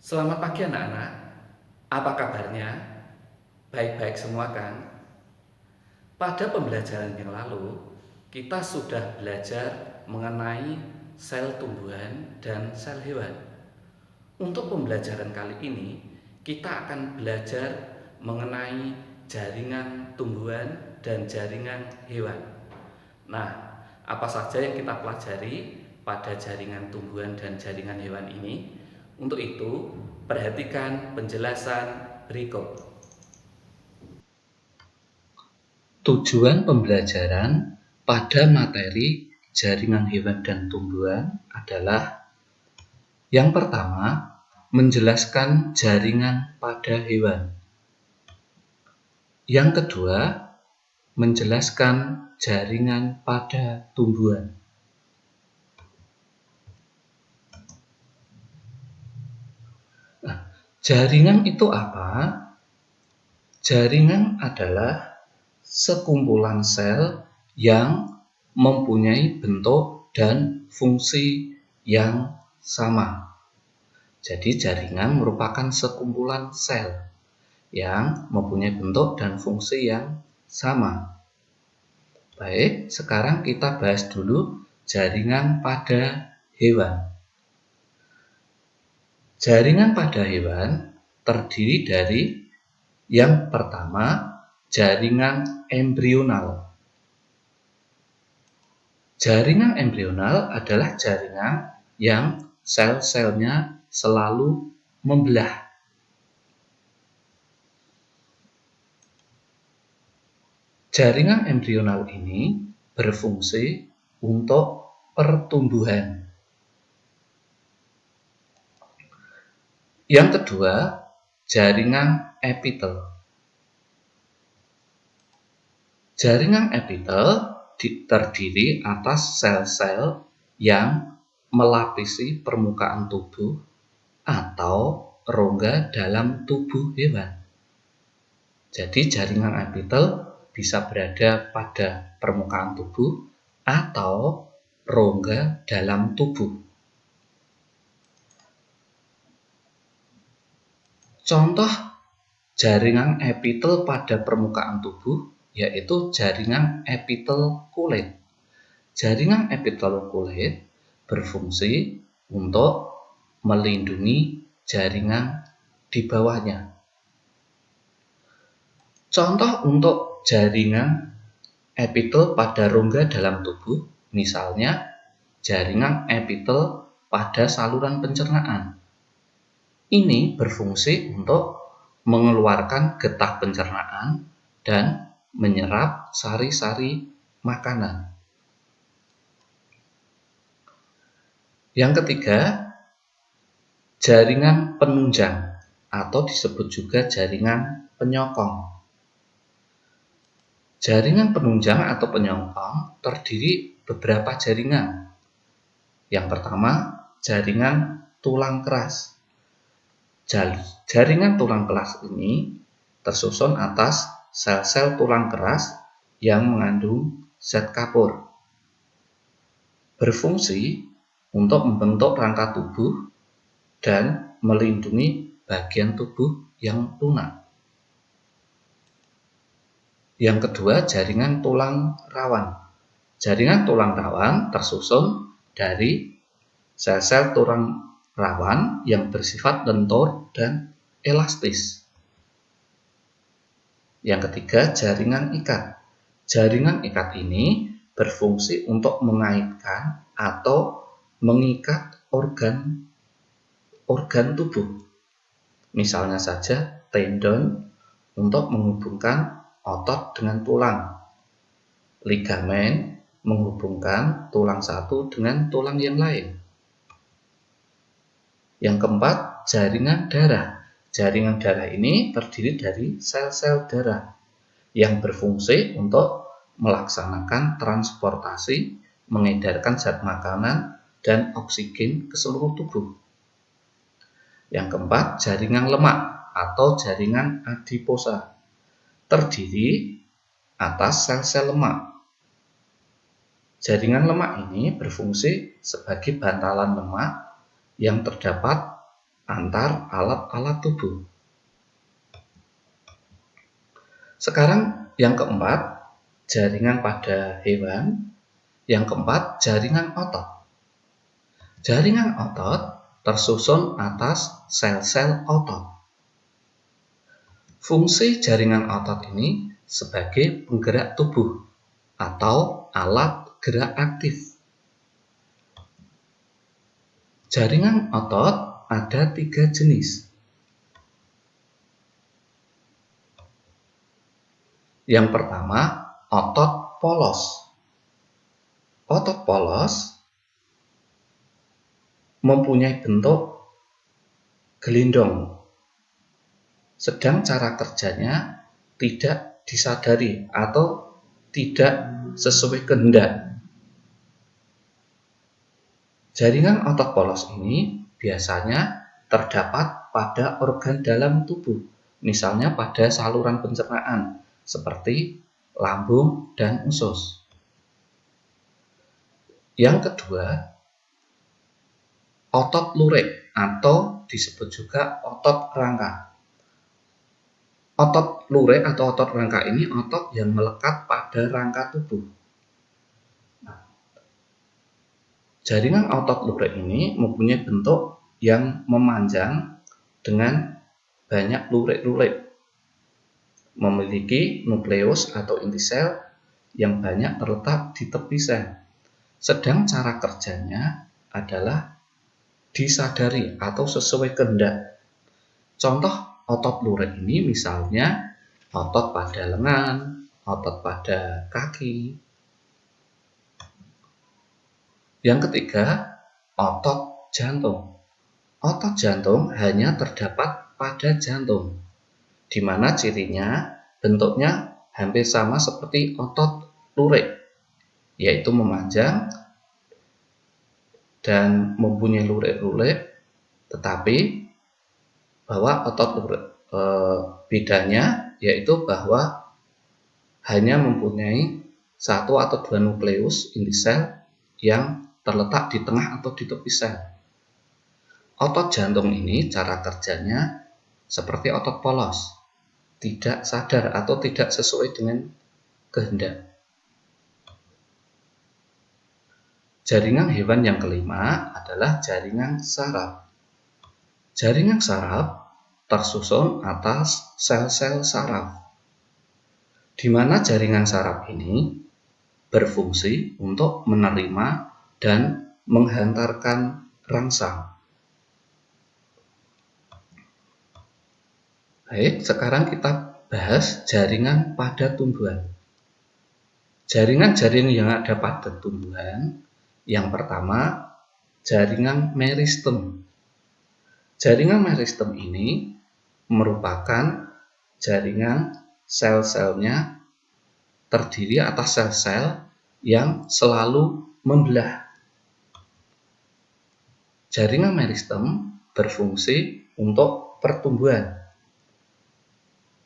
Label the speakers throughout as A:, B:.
A: Selamat pagi anak-anak, apa kabarnya? Baik-baik semua kan? Pada pembelajaran yang lalu, kita sudah belajar mengenai sel tumbuhan dan sel hewan. Untuk pembelajaran kali ini, kita akan belajar mengenai jaringan tumbuhan dan jaringan hewan. Nah, apa saja yang kita pelajari pada jaringan tumbuhan dan jaringan hewan ini? Untuk itu, perhatikan penjelasan berikut.
B: Tujuan pembelajaran pada materi jaringan hewan dan tumbuhan adalah yang pertama, menjelaskan jaringan pada hewan. Yang kedua, menjelaskan jaringan pada tumbuhan. Nah, jaringan itu apa? Jaringan adalah sekumpulan sel yang mempunyai bentuk dan fungsi yang sama. Jadi jaringan merupakan sekumpulan sel yang mempunyai bentuk dan fungsi yang sama. Baik, sekarang kita bahas dulu jaringan pada hewan. Jaringan pada hewan terdiri dari yang pertama, jaringan embrional. Jaringan embrional adalah jaringan yang sel-selnya selalu membelah. Jaringan embrional ini berfungsi untuk pertumbuhan. Yang kedua, jaringan epitel. Jaringan epitel terdiri atas sel-sel yang melapisi permukaan tubuh atau rongga dalam tubuh hewan. Jadi jaringan epitel bisa berada pada permukaan tubuh atau rongga dalam tubuh. Contoh jaringan epitel pada permukaan tubuh yaitu jaringan epitel kulit. Jaringan epitel kulit berfungsi untuk melindungi jaringan di bawahnya. Contoh untuk jaringan epitel pada rongga dalam tubuh, misalnya jaringan epitel pada saluran pencernaan. Ini berfungsi untuk mengeluarkan getah pencernaan dan menyerap sari-sari makanan. Yang ketiga, jaringan penunjang atau disebut juga jaringan penyokong. Jaringan penunjang atau penyokong terdiri beberapa jaringan. Yang pertama, jaringan tulang keras. Jaringan tulang keras ini tersusun atas sel-sel tulang keras yang mengandung zat kapur. Berfungsi untuk membentuk rangka tubuh dan melindungi bagian tubuh yang lunak. Yang kedua, jaringan tulang rawan. Jaringan tulang rawan tersusun dari sel-sel tulang rawan yang bersifat lentur dan elastis. Yang ketiga, jaringan ikat. Jaringan ikat ini berfungsi untuk mengaitkan atau mengikat organ tubuh. Misalnya saja tendon untuk menghubungkan otot dengan tulang. Ligamen menghubungkan tulang satu dengan tulang yang lain. Yang keempat, jaringan darah. Jaringan darah ini terdiri dari sel-sel darah yang berfungsi untuk melaksanakan transportasi, mengedarkan zat makanan dan oksigen ke seluruh tubuh. Yang keempat, jaringan lemak atau jaringan adiposa. Terdiri atas sel-sel lemak. Jaringan lemak ini berfungsi sebagai bantalan lemak yang terdapat antar alat-alat tubuh. Sekarang yang keempat, jaringan pada hewan. Yang keempat, jaringan otot. Jaringan otot tersusun atas sel-sel otot. Fungsi jaringan otot ini sebagai penggerak tubuh atau alat gerak aktif. Jaringan otot ada 3 jenis. Yang pertama, otot polos. Otot polos mempunyai bentuk gelindong, sedang cara kerjanya tidak disadari atau tidak sesuai kehendak. Jaringan otot polos ini biasanya terdapat pada organ dalam tubuh, misalnya pada saluran pencernaan seperti lambung dan usus. Yang kedua, otot lurik atau disebut juga otot rangka. Otot lurik atau otot rangka ini otot yang melekat pada rangka tubuh. Jaringan otot lurik ini mempunyai bentuk yang memanjang dengan banyak lurik-lurik, memiliki nukleus atau inti sel yang banyak terletak di tepi sel. Sedang cara kerjanya adalah disadari atau sesuai kehendak. Contoh otot lurik ini misalnya otot pada lengan, otot pada kaki. Yang ketiga, otot jantung. Otot jantung hanya terdapat pada jantung, di mana cirinya bentuknya hampir sama seperti otot lurik, yaitu memanjang dan mempunyai lurik-lurik, tetapi bahwa otot lurik bedanya yaitu bahwa hanya mempunyai 1 atau 2 nukleus inti sel yang terletak di tengah atau di tepi sel. Otot jantung ini cara kerjanya seperti otot polos, tidak sadar atau tidak sesuai dengan kehendak. Jaringan hewan yang kelima adalah jaringan saraf. Jaringan saraf tersusun atas sel-sel saraf, di mana jaringan saraf ini berfungsi untuk menerima dan menghantarkan rangsang. Baik, sekarang kita bahas jaringan pada tumbuhan. Jaringan-jaringan yang ada pada tumbuhan, yang pertama, jaringan meristem. Jaringan meristem ini merupakan jaringan sel-selnya terdiri atas sel-sel yang selalu membelah. Jaringan meristem berfungsi untuk pertumbuhan.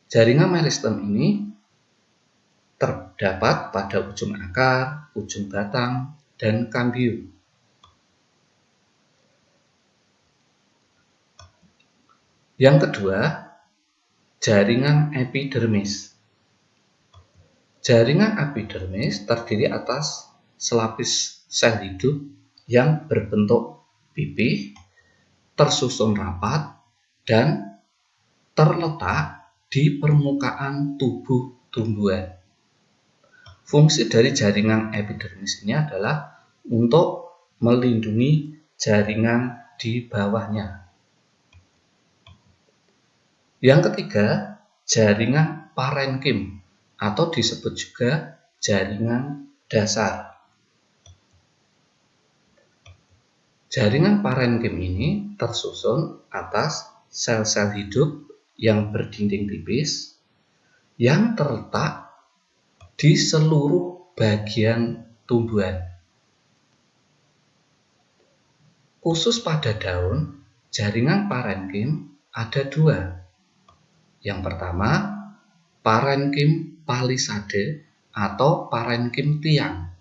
B: Jaringan meristem ini terdapat pada ujung akar, ujung batang, dan kambium. Yang kedua, jaringan epidermis. Jaringan epidermis terdiri atas selapis sel hidup yang berbentuk pipih, tersusun rapat, dan terletak di permukaan tubuh tumbuhan. Fungsi dari jaringan epidermis ini adalah untuk melindungi jaringan di bawahnya. Yang ketiga, jaringan parenkim atau disebut juga jaringan dasar. Jaringan parenkim ini tersusun atas sel-sel hidup yang berdinding tipis yang terletak di seluruh bagian tumbuhan. Khusus pada daun, jaringan parenkim ada 2. Yang pertama, parenkim palisade atau parenkim tiang.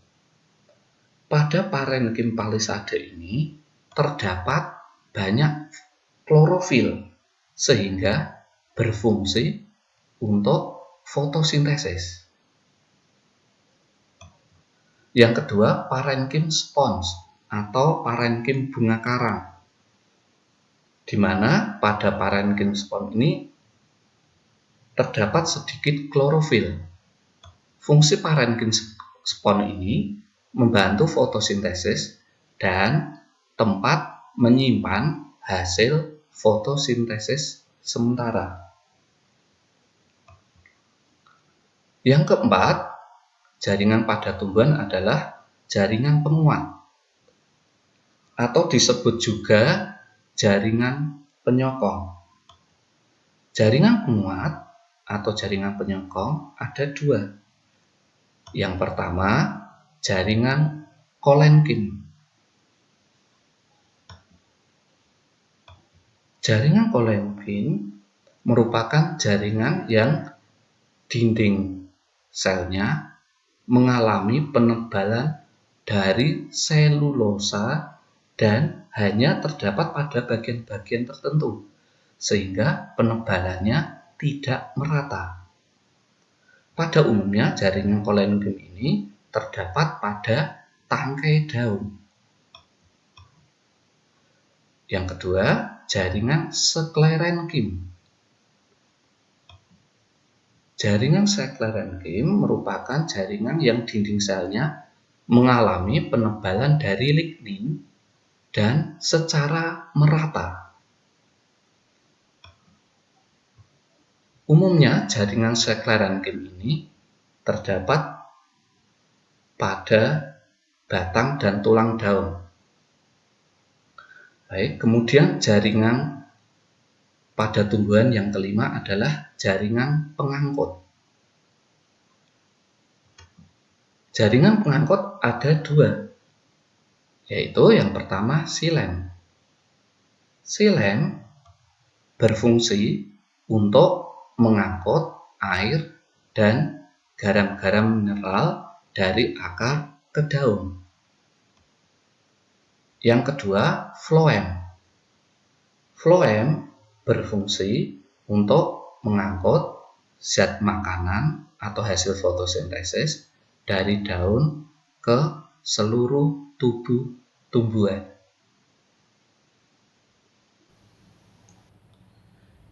B: Pada parenkim palisade ini terdapat banyak klorofil sehingga berfungsi untuk fotosintesis. Yang kedua, parenkim spons atau parenkim bunga karang, di mana pada parenkim spons ini terdapat sedikit klorofil. Fungsi parenkim spons ini membantu fotosintesis dan tempat menyimpan hasil fotosintesis sementara. Yang keempat, jaringan pada tumbuhan adalah jaringan penguat atau disebut juga jaringan penyokong. Jaringan penguat atau jaringan penyokong ada dua. Yang pertama, jaringan kolenkin. Jaringan kolenkin merupakan jaringan yang dinding selnya mengalami penebalan dari selulosa dan hanya terdapat pada bagian-bagian tertentu, sehingga penebalannya tidak merata. Pada umumnya jaringan kolenkin ini terdapat pada tangkai daun. Yang kedua, jaringan sklerenkim. Jaringan sklerenkim merupakan jaringan yang dinding selnya mengalami penebalan dari lignin dan secara merata. Umumnya jaringan sklerenkim ini terdapat pada batang dan tulang daun. Baik, kemudian jaringan pada tumbuhan yang kelima adalah jaringan pengangkut. Jaringan pengangkut ada dua, yaitu yang pertama xilem. Xilem berfungsi untuk mengangkut air dan garam-garam mineral dari akar ke daun. Yang kedua, floem. Floem berfungsi untuk mengangkut zat makanan atau hasil fotosintesis dari daun ke seluruh tubuh tumbuhan.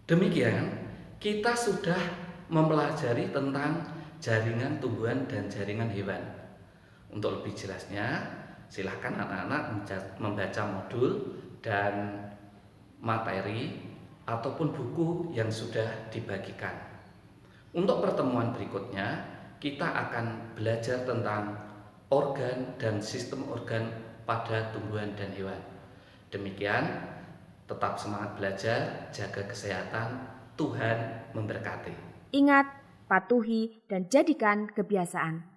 A: Demikian, kita sudah mempelajari tentang jaringan tumbuhan dan jaringan hewan. Untuk lebih jelasnya, silakan anak-anak membaca modul dan materi ataupun buku yang sudah dibagikan. Untuk pertemuan berikutnya, kita akan belajar tentang organ dan sistem organ pada tumbuhan dan hewan. Demikian, tetap semangat belajar, jaga kesehatan, Tuhan memberkati.
C: Ingat, patuhi dan jadikan kebiasaan.